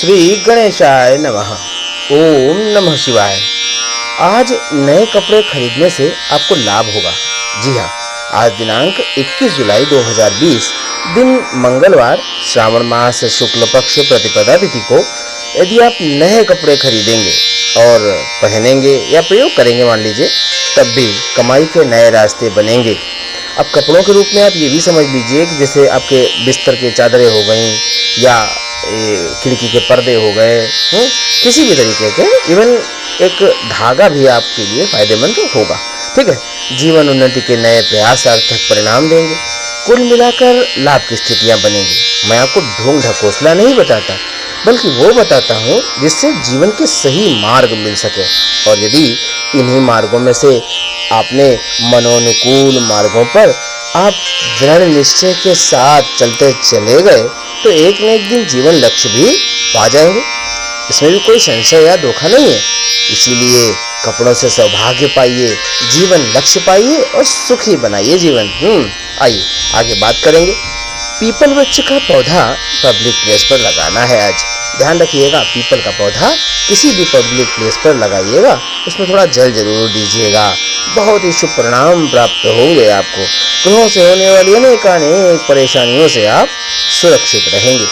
श्री गणेशाय नमः। ओम नमः शिवाय। आज नए कपड़े खरीदने से आपको लाभ होगा। जी हाँ, आज दिनांक 21 जुलाई 2020 दिन मंगलवार, श्रावण मास शुक्ल पक्ष प्रतिपदा तिथि को यदि आप नए कपड़े खरीदेंगे और पहनेंगे या प्रयोग करेंगे, मान लीजिए, तब भी कमाई के नए रास्ते बनेंगे। अब कपड़ों के रूप में आप ये भी समझ लीजिए कि जैसे आपके बिस्तर की चादरें हो गई या खिड़की के पर्दे हो गए, किसी भी तरीके के, इवन एक धागा भी आपके लिए फायदेमंद होगा। ठीक है, जीवन उन्नति के नए प्रयास सार्थक परिणाम देंगे। कुल मिलाकर लाभ की स्थितियां बनेंगी। मैं आपको ढोंग ढकोसला नहीं बताता, बल्कि वो बताता हूँ जिससे जीवन के सही मार्ग मिल सके। और यदि इन्हीं मार्गों में से आपने मनोनुकूल मार्गों पर आप दृढ़ निश्चय के साथ चलते चले गए तो एक न एक दिन जीवन लक्ष्य भी पा जाएंगे। इसमें भी कोई संशय या धोखा नहीं है। इसीलिए कपड़ों से सौभाग्य पाइए, जीवन लक्ष्य पाइए और सुखी बनाइए जीवन। आइए आगे बात करेंगे। पीपल वृक्ष का पौधा पब्लिक प्लेस पर लगाना है आज। ध्यान रखिएगा, पीपल का पौधा किसी भी पब्लिक प्लेस पर लगाइएगा, उसमें थोड़ा जल जरूर दीजिएगा। बहुत ही शुभ परिणाम प्राप्त होंगे आपको। ग्रहों से होने वाली अनेक परेशानियों से आप सुरक्षित रहेंगे।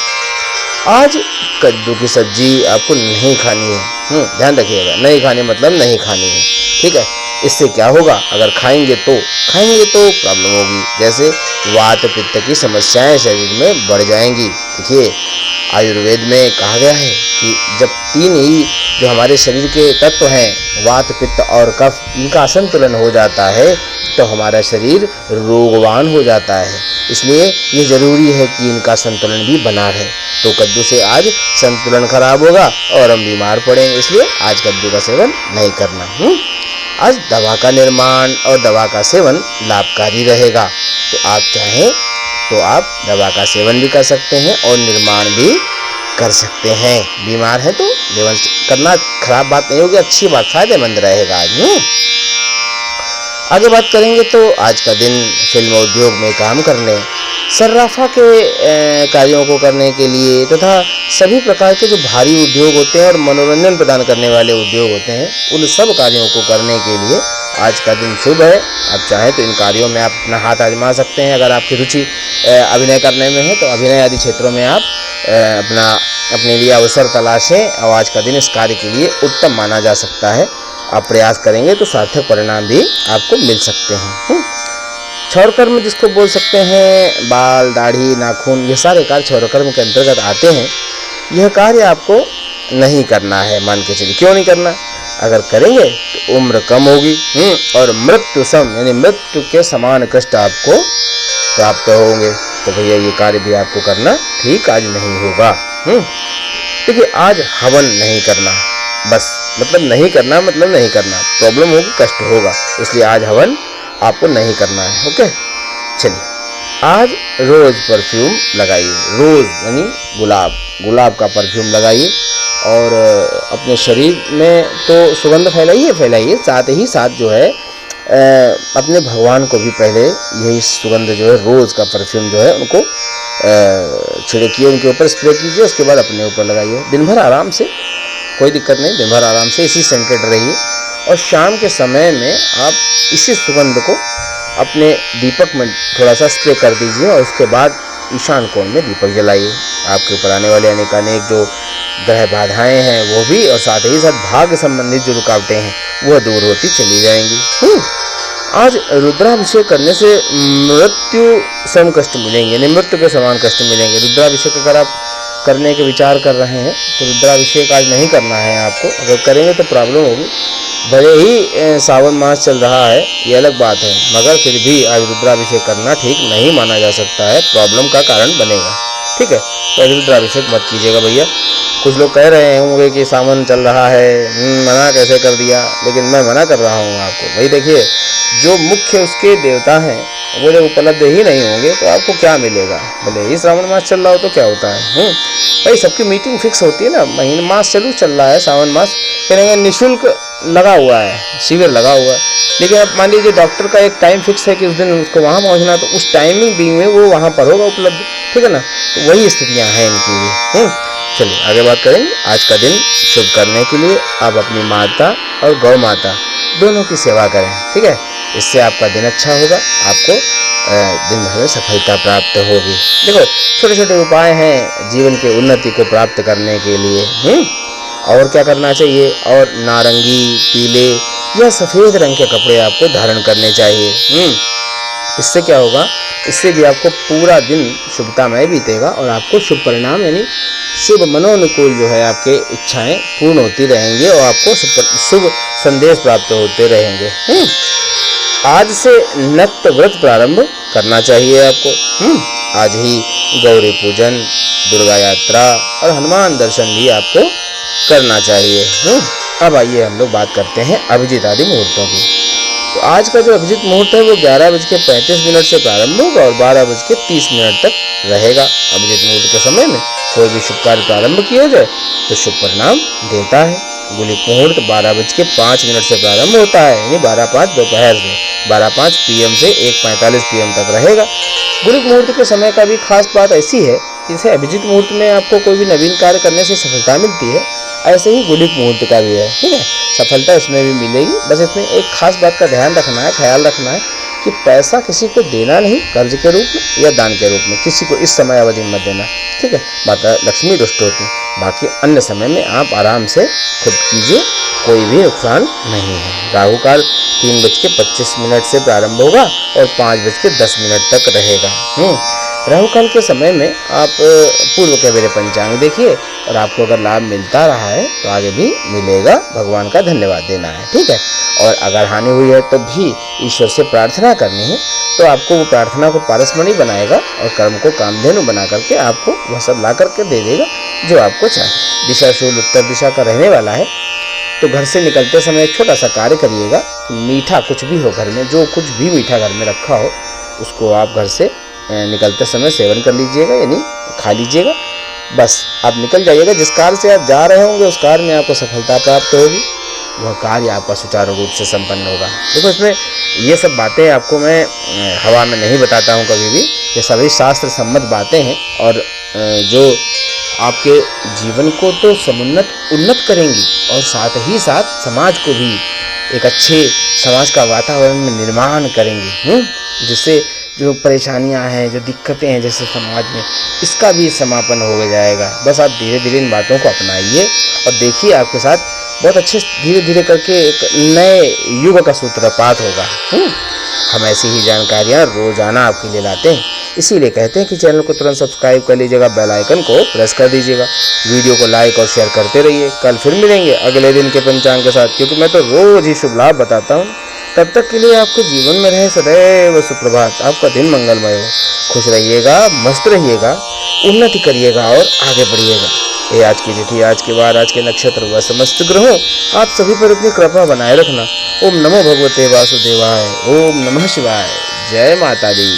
आज कद्दू की सब्जी आपको नहीं खानी है। ध्यान रखिएगा, नहीं खानी मतलब नहीं खानी है। ठीक है, इससे क्या होगा, अगर खाएंगे तो प्रॉब्लम होगी। जैसे वात पित्त की समस्याएं शरीर में बढ़ जाएंगी। देखिए, आयुर्वेद में कहा गया है कि जब तीन ही जो हमारे शरीर के तत्व हैं, वात पित्त और कफ, इनका असंतुलन हो जाता है तो हमारा शरीर रोगवान हो जाता है। इसलिए ये जरूरी है कि इनका संतुलन भी बना रहे। तो कद्दू से आज संतुलन खराब होगा और हम बीमार पड़ेंगे। इसलिए आज कद्दू का सेवन नहीं करना। आज दवा का निर्माण और दवा का सेवन लाभकारी रहेगा। तो आप चाहें तो आप दवा का सेवन भी कर सकते हैं और निर्माण भी कर सकते हैं। बीमार है तो सेवन करना खराब बात नहीं होगी, अच्छी बात, फायदेमंद रहेगा आज। आगे बात करेंगे तो आज का दिन फिल्म उद्योग में काम करने, सर्राफा के कार्यों को करने के लिए तथा सभी प्रकार के जो भारी उद्योग होते हैं और मनोरंजन प्रदान करने वाले उद्योग होते हैं, उन सब कार्यों को करने के लिए आज का दिन शुभ है। आप चाहें तो इन कार्यों में आप अपना हाथ आजमा सकते हैं। अगर आपकी रुचि अभिनय करने में है तो अभिनय आदि क्षेत्रों में आप अपने लिए अवसर तलाशें और आज का दिन इस कार्य के लिए उत्तम माना जा सकता है। आप प्रयास करेंगे तो सार्थक परिणाम भी आपको मिल सकते हैं। क्षौर कर्म जिसको बोल सकते हैं, बाल, दाढ़ी, नाखून, ये सारे कार्य क्षौर कर्म के अंतर्गत आते हैं। यह कार्य आपको नहीं करना है, मान के चलिए। क्यों नहीं करना? अगर करेंगे तो उम्र कम होगी और मृत्यु सम यानी मृत्यु के समान कष्ट आपको प्राप्त होंगे। तो भैया ये कार्य भी आपको करना ठीक आज नहीं होगा। देखिए, आज हवन नहीं करना, बस मतलब नहीं करना, मतलब नहीं करना, प्रॉब्लम होगी, कष्ट होगा। इसलिए आज हवन आपको नहीं करना है। ओके, चलिए, आज रोज परफ्यूम लगाइए। रोज यानी गुलाब का परफ्यूम लगाइए और अपने शरीर में तो सुगंध फैलाइए, साथ ही साथ जो है अपने भगवान को भी पहले यही सुगंध जो है, रोज का परफ्यूम जो है, उनको छिड़किए, उनके ऊपर स्प्रे कीजिए, उसके बाद अपने ऊपर लगाइए। दिन भर आराम से, कोई दिक्कत नहीं, दिन भर आराम से इसी सेंटेड रहिए। और शाम के समय में आप इसी सुगंध को अपने दीपक में थोड़ा सा स्प्रे कर दीजिए और उसके बाद ईशान कोण में दीपक जलाइए। आपके ऊपर आने वाले अनेक जो ग्रह बाधाएं हैं वो भी, और साथ ही साथ भाग्य संबंधित जो रुकावटें हैं वह दूर होती चली जाएंगी। आज रुद्राभिषेक करने से मृत्यु सम कष्ट मिलेंगे, यानी मृत्यु के समान कष्ट मिलेंगे। रुद्राभिषेक अगर आप करने के विचार कर रहे हैं तो रुद्राभिषेक आज नहीं करना है आपको। अगर करेंगे तो प्रॉब्लम होगी। भले ही सावन मास चल रहा है, ये अलग बात है, मगर फिर भी आज रुद्राभिषेक करना ठीक नहीं माना जा सकता है, प्रॉब्लम का कारण बनेगा। ठीक है, तो रुद्राभिषेक मत कीजिएगा भैया। कुछ लोग कह रहे होंगे कि सावन चल रहा है, मना कैसे कर दिया, लेकिन मैं मना कर रहा हूँ आपको। भाई देखिए, जो मुख्य उसके देवता हैं वो जब उपलब्ध ही नहीं होंगे तो आपको क्या मिलेगा। भले ही श्रावण मास चल रहा हो तो क्या होता है, भाई सबकी मीटिंग फिक्स होती है ना। महीना मास चल रहा है, सावन मास, करेंगे निःशुल्क लगा हुआ है, शिविर लगा हुआ है, लेकिन अब मान लीजिए डॉक्टर का एक टाइम फिक्स है कि उस दिन उसको वहाँ पहुँचना, तो उस टाइमिंग बीइंग में वो वहाँ पर होगा उपलब्ध, ठीक है ना। तो वही स्थितियाँ हैं इनकी भी। चलिए आगे बात करेंगे। आज का दिन शुभ करने के लिए आप अपनी माता और गौ माता दोनों की सेवा करें, ठीक है। इससे आपका दिन अच्छा होगा, आपको दिन भर में सफलता प्राप्त होगी। देखो छोटे छोटे उपाय हैं जीवन के उन्नति को प्राप्त करने के लिए। और क्या करना चाहिए, और नारंगी, पीले या सफ़ेद रंग के कपड़े आपको धारण करने चाहिए। इससे क्या होगा, इससे भी आपको पूरा दिन शुभतामय बीतेगा और आपको शुभ परिणाम यानी शुभ मनोनुकूल जो है आपके इच्छाएं पूर्ण होती रहेंगी और आपको शुभ संदेश प्राप्त होते रहेंगे। आज से नक्त व्रत प्रारंभ करना चाहिए आपको। आज ही गौरी पूजन, दुर्गा यात्रा और हनुमान दर्शन भी आपको करना चाहिए। अब आइए हम लोग बात करते हैं अभिजीत आदि मुहूर्तों की। तो आज का जो अभिजीत मुहूर्त है वो 11:35 से प्रारंभ होगा और 12:30 तक रहेगा। अभिजीत मुहूर्त के समय में कोई भी शुभ कार्य प्रारंभ किया जाए तो शुभ परिणाम देता है। गुलिक मुहूर्त 12:05 से प्रारंभ होता है, यानी 12:05 दोपहर से 12:05 PM से 1:45 PM तक रहेगा। गुलिक मुहूर्त के समय का भी खास बात ऐसी है, जैसे अभिजीत मुहूर्त में आपको कोई भी नवीन कार्य करने से सफलता मिलती है, ऐसे ही गुलिक मुहूर्त का भी है, ठीक है। सफलता इसमें भी मिलेगी। बस इसमें एक खास बात का ध्यान रखना है, ख्याल रखना है कि पैसा किसी को देना नहीं, कर्ज के रूप में या दान के रूप में किसी को इस समय अवधि में मत देना, ठीक है। माता लक्ष्मी रुष्ट होती, बाकी अन्य समय में आप आराम से खुद कीजिए, कोई भी नुकसान नहीं है। राहु काल 3:25 से प्रारंभ होगा और 5:10 तक रहेगा। राहु काल के समय में आप पूर्व के मेरे पंचांग देखिए और आपको अगर लाभ मिलता रहा है तो आगे भी मिलेगा, भगवान का धन्यवाद देना है, ठीक है। और अगर हानि हुई है तो भी ईश्वर से प्रार्थना करनी है, तो आपको वो प्रार्थना को पारसमणि बनाएगा और कर्म को कामधेनु बना करके आपको वह सब ला करके दे देगा जो आपको चाहिए। दिशा शूल उत्तर दिशा का रहने वाला है, तो घर से निकलते समय एक छोटा सा कार्य करिएगा। मीठा कुछ भी हो घर में, जो कुछ भी मीठा घर में रखा हो उसको आप घर से निकलते समय सेवन कर लीजिएगा, यानी खा लीजिएगा। बस आप निकल जाइएगा। जिस कार्य से आप जा रहे होंगे उस कार्य में आपको सफलता प्राप्त होगी, वह कार्य आपका सुचारू रूप से संपन्न होगा। देखो इसमें ये सब बातें आपको मैं हवा में नहीं बताता हूँ कभी भी, ये सभी शास्त्र सम्मत बातें हैं और जो आपके जीवन को तो उन्नत करेंगी और साथ ही साथ समाज को भी एक अच्छे समाज का वातावरण में निर्माण करेंगी, जिससे जो परेशानियां हैं, जो दिक्कतें हैं जैसे समाज में, इसका भी समापन हो जाएगा। बस आप धीरे धीरे इन बातों को अपनाइए और देखिए आपके साथ बहुत अच्छे धीरे धीरे करके एक नए युग का सूत्रपात होगा। हम ऐसी ही जानकारियाँ रोजाना आपके लिए लाते हैं, इसीलिए कहते हैं कि चैनल को तुरंत सब्सक्राइब कर लीजिएगा, बेल आइकन को प्रेस कर दीजिएगा, वीडियो को लाइक और शेयर करते रहिए। कल फिर मिलेंगे अगले दिन के पंचांग के साथ, क्योंकि मैं तो रोज ही शुभ लाभ बताता हूँ। तब तक के लिए आपको जीवन में रहे सदैव सुप्रभात, आपका दिन मंगलमय हो। खुश रहिएगा, मस्त रहिएगा, उन्नति करिएगा और आगे बढ़िएगा। ये आज की तिथि, आज के वार, आज के नक्षत्र व समस्त ग्रहों आप सभी पर अपनी कृपा बनाए रखना। ओम नमो भगवते वासुदेवाय, ओम नमः शिवाय, जय माता दी।